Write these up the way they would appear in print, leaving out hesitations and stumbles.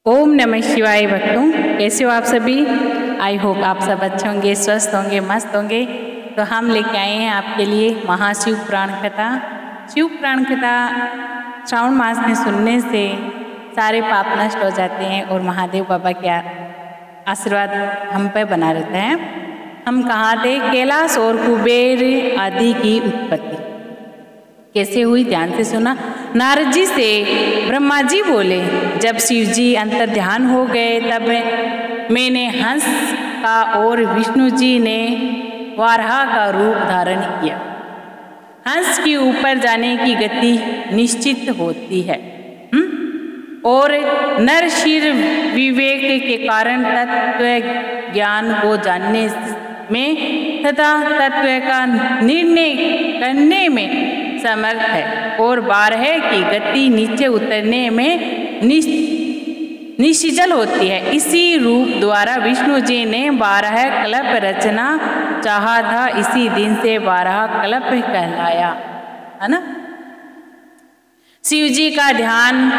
ओम नमः शिवाय भक्तों, कैसे हो आप सभी। आई होप आप सब अच्छे होंगे, स्वस्थ होंगे, मस्त होंगे। तो हम लेके आए हैं आपके लिए महाशिव पुराण कथा। शिव पुराण कथा श्रावण मास में सुनने से सारे पाप नष्ट हो जाते हैं और महादेव बाबा के आशीर्वाद हम पे बना रहता है। हम कहाँ थे, कैलाश और कुबेर आदि की उत्पत्ति कैसे हुई, ध्यान से सुना। नारद जी से ब्रह्मा जी बोले, जब शिव जी अंतर ध्यान हो गए तब मैंने हंस का और विष्णु जी ने वाराह का रूप धारण किया। हंस के ऊपर जाने की गति निश्चित होती है और नर शिर विवेक के कारण तत्व ज्ञान को जानने में तथा तत्व का निर्णय करने में समर्थ है और बारह की गति नीचे उतरने में निश्चल होती है। इसी रूप द्वारा विष्णु जी ने 12 कल्प रचना चाहा था, इसी दिन से 12 कल्प कहलाया, है ना। शिव जी का ध्यान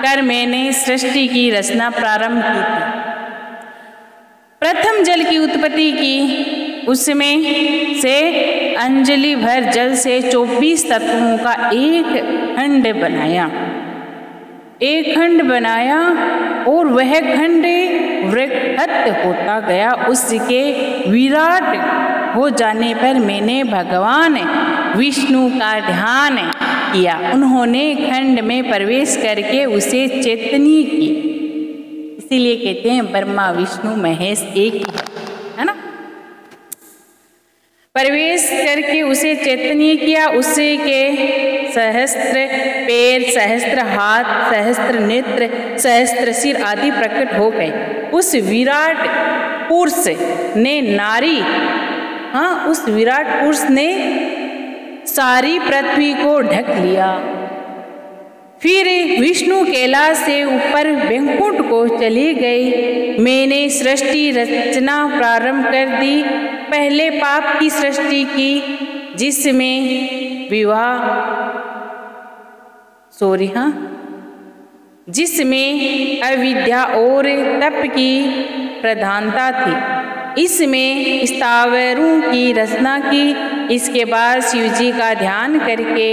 कर मैंने सृष्टि की रचना प्रारंभ की थी। प्रथम जल की उत्पत्ति की, उसमें से अंजलि भर जल से 24 तत्वों का एक खंड बनाया और वह खंड वृहत होता गया। उसके विराट हो जाने पर मैंने भगवान विष्णु का ध्यान किया। उन्होंने खंड में प्रवेश करके उसे चैतन्य की। इसीलिए कहते हैं ब्रह्मा विष्णु महेश एक ही है ना। प्रवेश करके उसे चैतन्य किया। उसे के सहस्त्र पैर, सहस्त्र हाथ, सहस्त्र नेत्र, सहस्त्र सिर आदि प्रकट हो गए। उस विराट पुरुष ने सारी पृथ्वी को ढक लिया। फिर विष्णु कैलाश से ऊपर वैकुंठ को चले गए। मैंने सृष्टि रचना प्रारंभ कर दी। पहले पाप की सृष्टि की, जिसमें अविद्या और तप की प्रधानता थी। इसमें स्थावरों की रचना की। इसके बाद शिव जी का ध्यान करके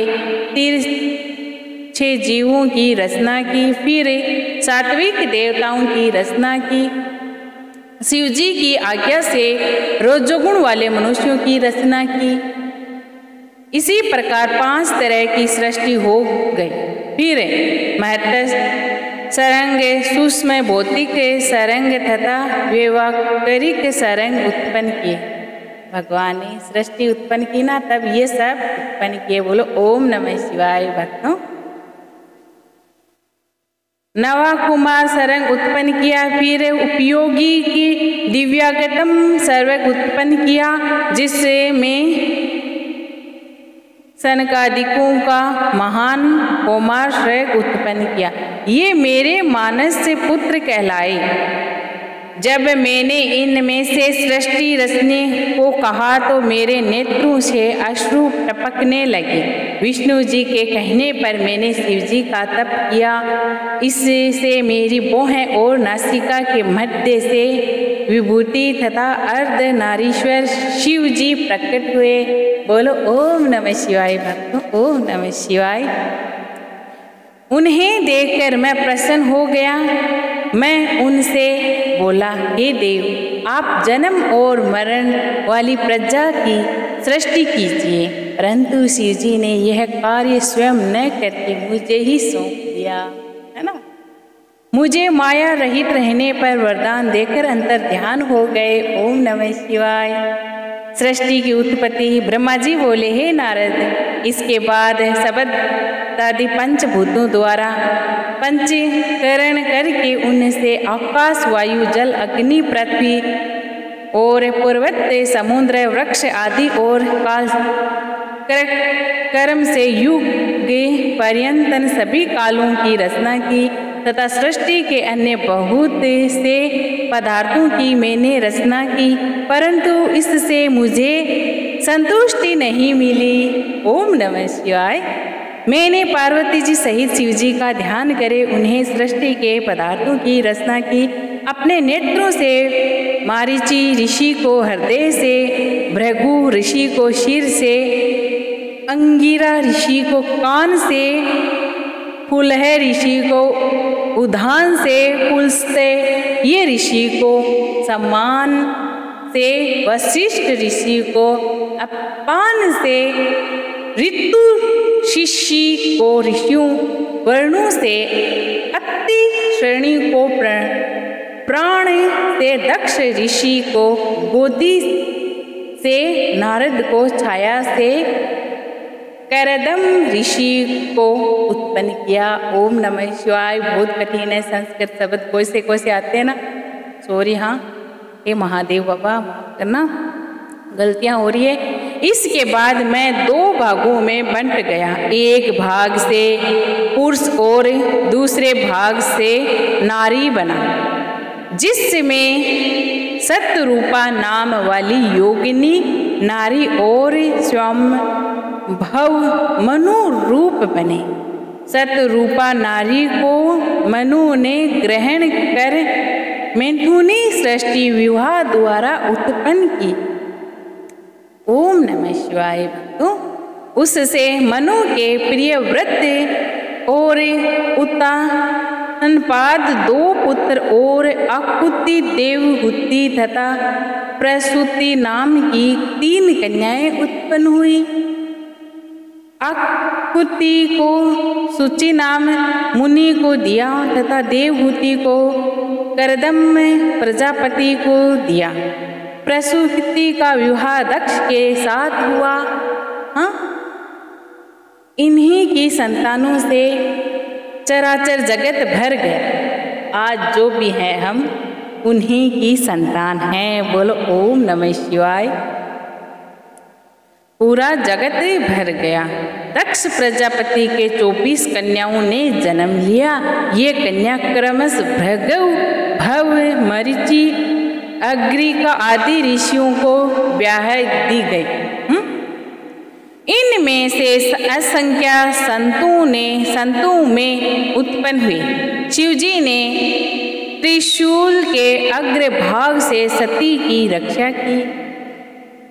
6 जीवों की रचना की। फिर सात्विक देवताओं की रचना की। शिव जी की आज्ञा से रजोगुण वाले मनुष्यों की रचना की। इसी प्रकार 5 तरह की सृष्टि हो गई। फिर महत्व सरंग, सूक्ष्म भौतिक सरंग तथा व्यवहारिक सरंग उत्पन्न किए। भगवान ने सृष्टि उत्पन्न की ना, तब ये सब उत्पन्न किए। बोलो ओम नमः शिवाय भक्तों। नवा कुमार सरंग उत्पन्न किया। फिर उपयोगी की दिव्यागतम सर्वग उत्पन्न किया, जिसमें सनकादिकों का महान कुमार श्रेय उत्पन्न किया। ये मेरे मानस से पुत्र कहलाए। जब मैंने इनमें से सृष्टि रचने को कहा तो मेरे नेत्रों से अश्रु टपकने लगे। विष्णु जी के कहने पर मैंने शिव जी का तप किया। इससे मेरी भौहें और नासिका के मध्य से विभूति तथा अर्धनारीश्वर शिव जी प्रकट हुए। बोलो ओम नमः शिवाय भक्तों, ओम नमः शिवाय। उन्हें देखकर मैं प्रसन्न हो गया। मैं उनसे बोला, हे देव, आप जन्म और मरण वाली प्रजा की सृष्टि कीजिए। परंतु शिव जी ने यह कार्य स्वयं न करके मुझे ही सौंप दिया, है ना। मुझे माया रहित रहने पर वरदान देकर अंतर ध्यान हो गए। ओम नमः शिवाय। सृष्टि की उत्पत्ति। ब्रह्मा जी बोले, हे नारद, इसके बाद शब्द आदि पंचभूतों द्वारा पंचीकरण करके उनसे आकाश, वायु, जल, अग्नि, पृथ्वी और पर्वत, समुद्र, वृक्ष आदि और काल कर्म से युग पर्यंत सभी कालों की रचना की तथा सृष्टि के अन्य बहुत से पदार्थों की मैंने रचना की, परंतु इससे मुझे संतुष्टि नहीं मिली। ओम नमः शिवाय। मैंने पार्वती जी सहित शिव जी का ध्यान करे उन्हें सृष्टि के पदार्थों की रचना की। अपने नेत्रों से मारीची ऋषि को हृदय से, भृगु ऋषि को सिर से, अंगिरा ऋषि को कान से, पुलह ऋषि को उद्यान से, पुलस्त्य ये ऋषि को सम्मान से, वशिष्ठ ऋषि को अपान से, ऋतु शिष्य को ऋषियों वर्णों से, अति श्रेणी को प्राण से, दक्ष ऋषि को गोदी से, नारद को छाया से, करदम ऋषि को उत्पन्न किया। ओम नमः शिवाय। बहुत कठिन है संस्कृत शब्द, कोई से आते हैं ना, सॉरी। हाँ, हे महादेव बाबा करना, गलतियां हो रही है। इसके बाद मैं 2 भागों में बंट गया, एक भाग से पुरुष और दूसरे भाग से नारी बना, जिसमें सतरूपा नाम वाली योगिनी नारी और स्वयं भव मनु रूप बने। सतरूपा नारी को मनु ने ग्रहण कर मैथुनी सृष्टि विवाह द्वारा उत्पन्न की। ओम नमः शिवाय। भक्तों, उससे मनु के प्रिय व्रत और उत्तानपाद 2 पुत्र और आकुति, देवहूति तथा प्रसूति नाम की 3 कन्याएं उत्पन्न हुई। आकुति को सुचि नाम मुनि को दिया तथा देवहूति को करदम प्रजापति को दिया। प्रसूति का विवाह दक्ष के साथ हुआ। हाँ, इन्हीं की संतानों से चराचर जगत भर गया। आज जो भी है हम उन्हीं की संतान हैं। बोलो ओम नमः शिवाय। पूरा जगत भर गया। दक्ष प्रजापति के 24 कन्याओं ने जन्म लिया। ये कन्या क्रमश भृगु, भव, मरीचि, अग्रिका आदि ऋषियों को ब्याह दी गई। इनमें से असंख्य संतों में उत्पन्न हुए। शिवजी ने त्रिशूल के अग्रभाग से सती की रक्षा की,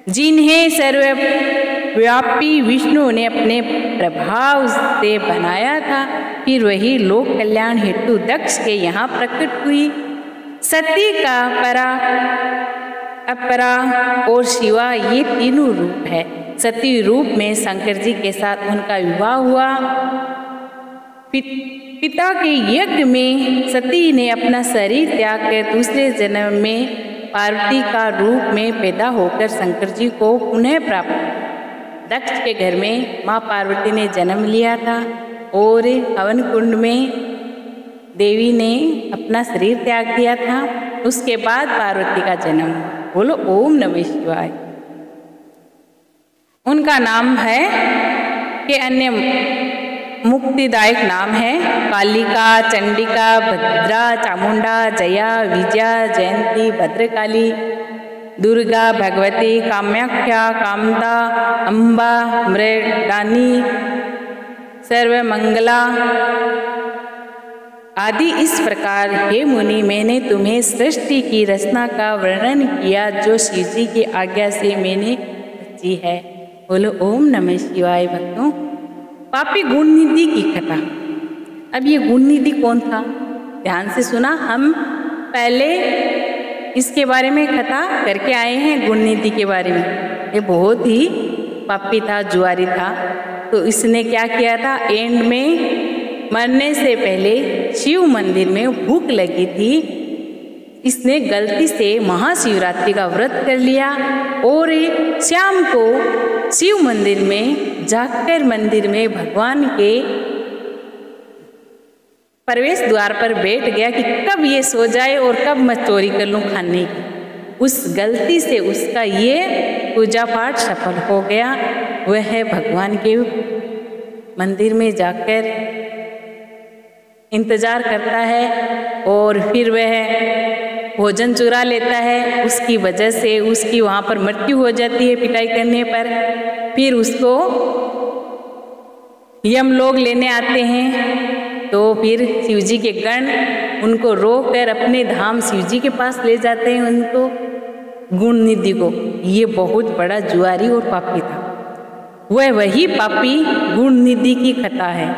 जिन्हें सर्वव्यापी विष्णु ने अपने प्रभाव से बनाया था। फिर वही लोक कल्याण हेतु दक्ष के यहाँ प्रकट हुई। सती का परा, अपरा और शिवा ये तीनों रूप है। सती रूप में शंकर जी के साथ उनका विवाह हुआ। पिता के यज्ञ में सती ने अपना शरीर त्याग कर दूसरे जन्म में पार्वती का रूप में पैदा होकर शंकर जी को पुनः प्राप्त। दक्ष के घर में माँ पार्वती ने जन्म लिया था और हवन कुंड में देवी ने अपना शरीर त्याग दिया था। उसके बाद पार्वती का जन्म। बोलो ओम नमः शिवाय। उनका नाम है कि अन्य मुक्तिदायक नाम है कालिका, चंडिका, भद्रा, चामुंडा, जया, विजया, जयंती, भद्रकाली, दुर्गा, भगवती, कामाख्या, कामदा, अम्बा, मृडानी, सर्वमंगला आदि। इस प्रकार हे मुनि, मैंने तुम्हें सृष्टि की रचना का वर्णन किया जो शिव जी की आज्ञा से मैंने रची है। बोलो ओम नमः शिवाय। भक्तों, पापी गुणनिधि की कथा। अब ये गुणनिधि कौन था? ध्यान से सुना। हम पहले इसके बारे में कथा करके आए हैं, गुणनिधि के बारे में। ये बहुत ही पापी था, जुआरी था। तो इसने क्या किया था? एंड में मरने से पहले शिव मंदिर में भूख लगी थी, इसने गलती से महाशिवरात्रि का व्रत कर लिया और शाम को शिव मंदिर में जाकर मंदिर में भगवान के प्रवेश द्वार पर बैठ गया कि कब ये सो जाए और कब मैं चोरी कर लूँ खाने की। उस गलती से उसका ये पूजा पाठ सफल हो गया। वह भगवान के मंदिर में जाकर इंतजार करता है और फिर वह भोजन चुरा लेता है। उसकी वजह से उसकी वहाँ पर मृत्यु हो जाती है पिटाई करने पर। फिर उसको यम लोग लेने आते हैं तो फिर शिव जी के गण उनको रोककर अपने धाम शिव जी के पास ले जाते हैं, उनको गुण निधि को। ये बहुत बड़ा जुआरी और पापी था। वह वही पापी गुण निधि की कथा है।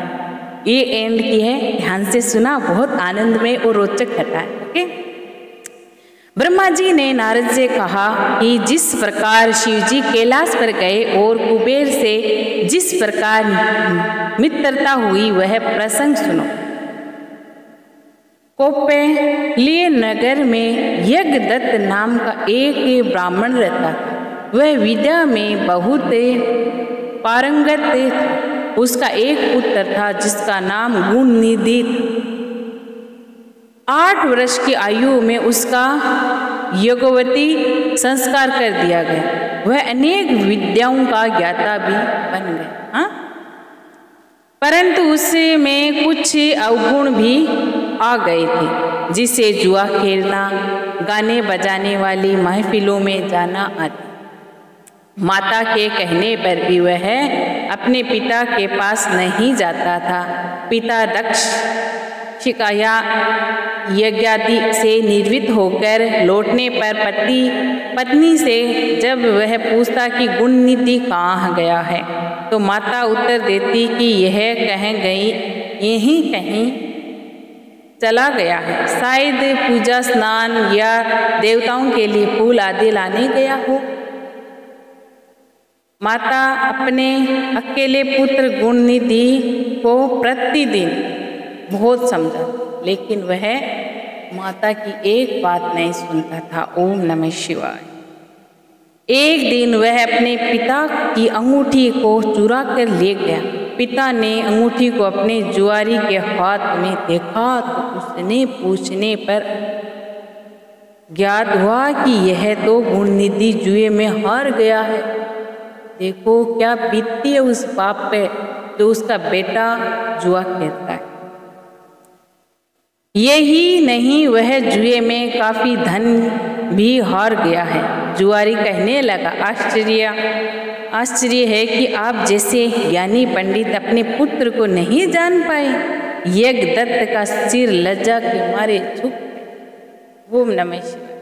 ये एंड की है, ध्यान से सुना, बहुत आनंदमय और रोचक कथा है। ओके। ब्रह्मा जी ने नारद से कहा कि जिस प्रकार शिव जी कैलाश पर गए और कुबेर से जिस प्रकार मित्रता हुई वह प्रसंग सुनो। कौपल्य नगर में यज्ञदत्त नाम का एक ब्राह्मण रहता था। वह विद्या में बहुत पारंगत था। उसका एक पुत्र था जिसका नाम गुणनिधि था। 8 वर्ष की आयु में उसका यज्ञवती संस्कार कर दिया गया। वह अनेक विद्याओं का ज्ञाता भी बन गया। हाँ, परंतु उसमें कुछ अवगुण भी आ गए थे, जिसे जुआ खेलना, गाने बजाने वाली महफिलों में जाना आदि। माता के कहने पर भी वह अपने पिता के पास नहीं जाता था। पिता दक्ष शिकाया यज्ञादि से निर्वृत्त होकर लौटने पर पत्नी से जब वह पूछता कि गुणनिधि कहाँ गया है, तो माता उत्तर देती कि यह यहीं कहीं चला गया है, शायद पूजा स्नान या देवताओं के लिए फूल आदि लाने गया हो। माता अपने अकेले पुत्र गुणनिधि को प्रतिदिन बहुत समझा, लेकिन वह माता की एक बात नहीं सुनता था। ओम नमः शिवाय। एक दिन वह अपने पिता की अंगूठी को चुरा कर ले गया। पिता ने अंगूठी को अपने जुआरी के हाथ में देखा तो उसने पूछने पर ज्ञात हुआ कि यह तो गुणनिधि जुए में हार गया है। देखो क्या बीतती है उस बाप पे जो उसका बेटा जुआ खेलता है। यही नहीं, वह जुए में काफी धन भी हार गया है। जुआरी कहने लगा, आश्चर्य है कि आप जैसे ज्ञानी पंडित अपने पुत्र को नहीं जान पाए। यज्ञदत्त का सिर लज्जा के मारे झुक। ओम नमः शिवाय।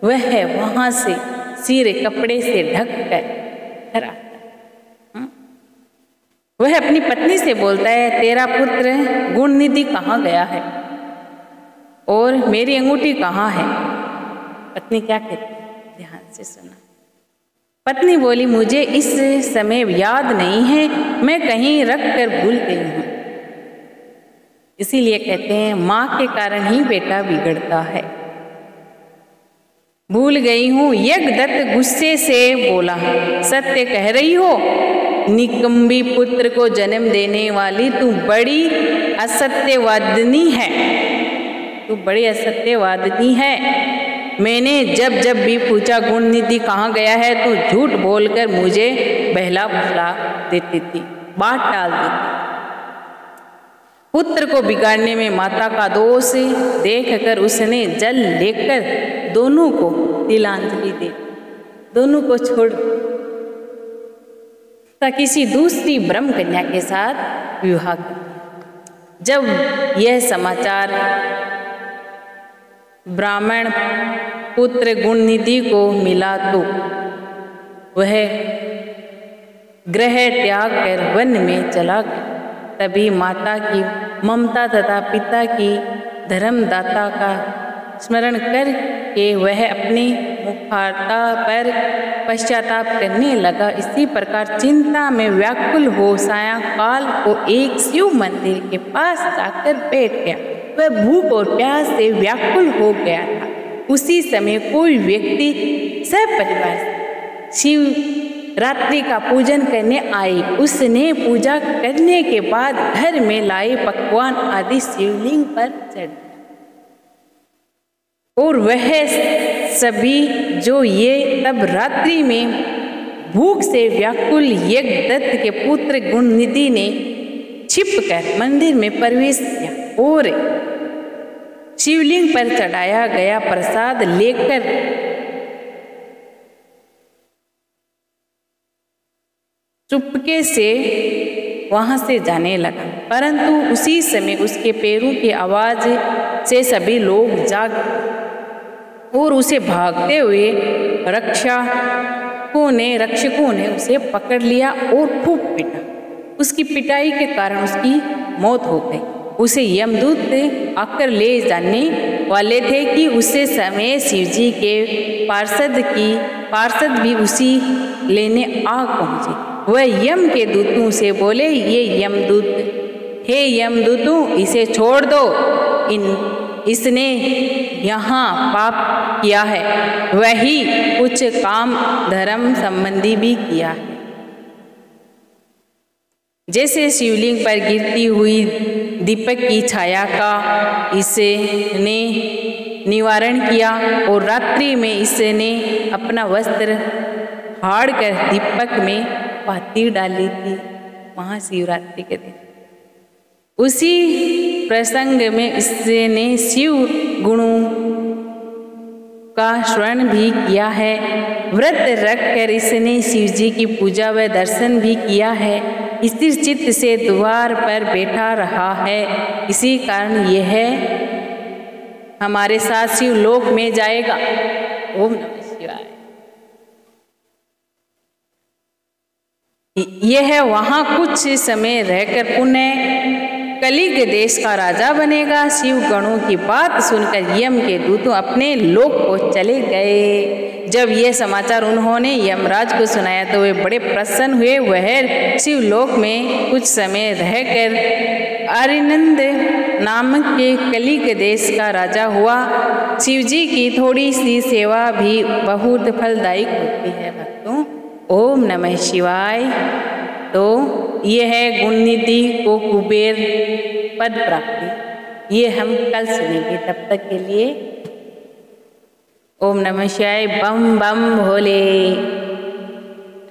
वह वहां से सिर कपड़े से ढक कर घर आता। वह अपनी पत्नी से बोलता है, तेरा पुत्र गुणनिधि कहाँ गया है और मेरी अंगूठी कहाँ है? पत्नी क्या कहती है, ध्यान से सुना। पत्नी बोली, मुझे इस समय याद नहीं है, मैं कहीं रख कर भूल गई हूँ। इसीलिए कहते हैं माँ के कारण ही बेटा बिगड़ता है। भूल गई हूँ। यज्ञदत्त गुस्से से बोला, सत्य कह रही हो? निकम्बी पुत्र को जन्म देने वाली तू बड़ी असत्यवादिनी है। तू बड़ी असत्यवादिनी है। मैंने जब जब भी पूछा गुणनिधि कहाँ गया है, तो झूठ बोलकर मुझे बहला फुसला देती थी, बात टाल देती। पुत्र को बिगाड़ने में माता का दोष देखकर उसने जल लेकर दोनों को तिलांजलि दे, दोनों को छोड़ किसी दूसरी ब्रह्म कन्या के साथ विवाह किया। जब यह समाचार ब्राह्मण पुत्र गुणनिधि को मिला तो वह गृह त्याग कर वन में चला गया। तभी माता की ममता तथा पिता की धर्मदाता का स्मरण करके वह अपनी मुखारता पर पश्चाताप करने लगा। इसी प्रकार चिंता में व्याकुल हो सायंकाल को एक शिव मंदिर के पास जाकर बैठ गया। वह भूख और प्यास से व्याकुल हो गया था। उसी समय कोई व्यक्ति सपरिवार शिव रात्रि का पूजन करने आई। उसने पूजा करने के बाद घर में लाए पकवान आदि शिवलिंग पर चढ़ और वह सभी जो ये तब रात्रि में भूख से व्याकुल यज्ञदत्त के पुत्र गुणनिधि ने छिपकर मंदिर में प्रवेश किया और शिवलिंग पर चढ़ाया गया प्रसाद लेकर चुपके से वहाँ से जाने लगा, परंतु उसी समय उसके पैरों की आवाज़ से सभी लोग जाग और उसे भागते हुए रक्षकों ने उसे पकड़ लिया और खूब पीटा। उसकी पिटाई के कारण उसकी मौत हो गई। उसे यमदूत आकर ले जाने वाले थे कि उसे समय शिवजी के पार्षद भी उसी लेने आ पहुँचे। वह यम के दूतों से बोले, हे यमदूतों, इसे छोड़ दो, इसने यहाँ पाप किया है, वही कुछ काम धर्म संबंधी भी किया है। जैसे शिवलिंग पर गिरती हुई दीपक की छाया का इसने निवारण किया और रात्रि में इसने अपना वस्त्र फाड़ कर दीपक में पाती डाली थी महाशिवरात्रि के दिन। उसी प्रसंग में इसने शिव गुणों का स्मरण भी किया है। व्रत रखकर इसने शिवजी की पूजा व दर्शन भी किया है। स्थिर चित्त से द्वार पर बैठा रहा है। इसी कारण यह हमारे साथ शिवलोक में जाएगा। ओम नमः शिवाय। यह वहाँ कुछ समय रहकर पुनः कलिग देश का राजा बनेगा। शिव गणों की बात सुनकर यम के दूतों अपने लोक को चले गए। जब यह समाचार उन्होंने यमराज को सुनाया तो वे बड़े प्रसन्न हुए। वह शिवलोक में कुछ समय रहकर अरिनंद नामक के कलिग देश का राजा हुआ। शिवजी की थोड़ी सी सेवा भी बहुत फलदायक होती है भक्तों। ओम नमः शिवाय। तो ये है गुणनिधि को कुबेर पद प्राप्ति, ये हम कल सुनेंगे। तब तक के लिए ओम नमः शिवाय। बम बम भोले।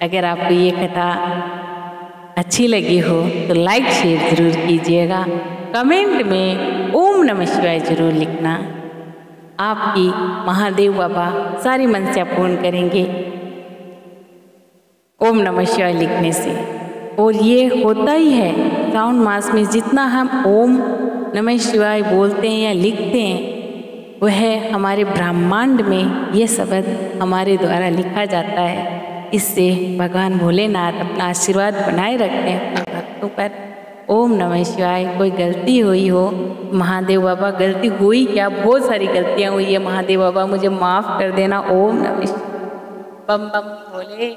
अगर आपको ये कथा अच्छी लगी हो तो लाइक शेयर जरूर कीजिएगा। कमेंट में ओम नमः शिवाय जरूर लिखना। आपकी महादेव बाबा सारी मनसा पूर्ण करेंगे ओम नमः शिवाय लिखने से। और ये होता ही है श्रावण मास में, जितना हम ओम नमः शिवाय बोलते हैं या लिखते हैं वह हमारे ब्रह्मांड में ये शब्द हमारे द्वारा लिखा जाता है। इससे भगवान भोलेनाथ अपना आशीर्वाद बनाए रखते हैं अपने भक्तों पर। ओम नमः शिवाय। कोई गलती हुई हो, महादेव बाबा गलती हुई क्या, बहुत सारी गलतियाँ हुई है, महादेव बाबा मुझे माफ़ कर देना। ओम नमः शिवाय। बम बम भोले।